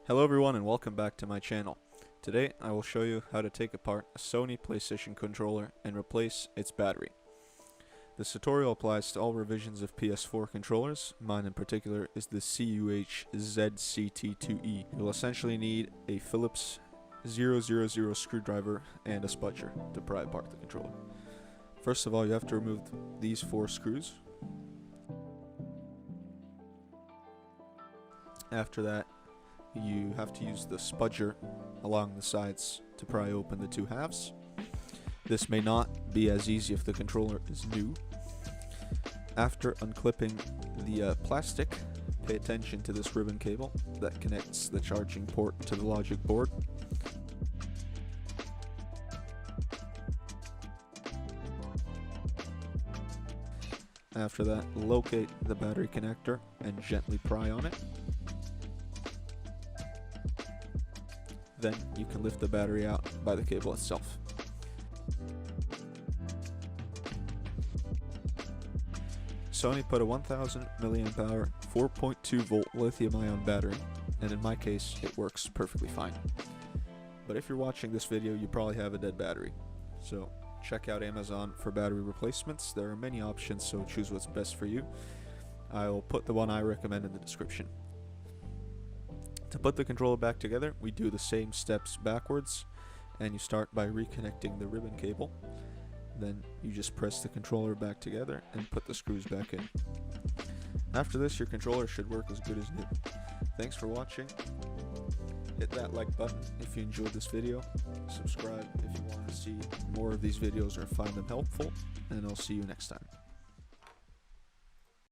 Hello everyone and welcome back to my channel. Today I will show you how to take apart a Sony PlayStation controller and replace its battery. This tutorial applies to all revisions of PS4 controllers. Mine in particular is the CUH-ZCT2E. You'll essentially need a Phillips 000 screwdriver and a spudger to pry apart the controller. First of all, you have to remove these 4 screws. After that, you have to use the spudger along the sides to pry open the 2 halves. This may not be as easy if the controller is new. After unclipping the plastic, pay attention to this ribbon cable that connects the charging port to the logic board. After that, locate the battery connector and gently pry on it. Then you can lift the battery out by the cable itself. Sony put a 1000 mAh 4.2 volt lithium ion battery, and in my case it works perfectly fine. But if you're watching this video, you probably have a dead battery. So check out Amazon for battery replacements. There are many options, so choose what's best for you. I'll put the one I recommend in the description. To put the controller back together, we do the same steps backwards, and you start by reconnecting the ribbon cable. Then you just press the controller back together and put the screws back in. After this, your controller should work as good as new. Thanks for watching. Hit that like button if you enjoyed this video. Subscribe if you want to see more of these videos or find them helpful, and I'll see you next time.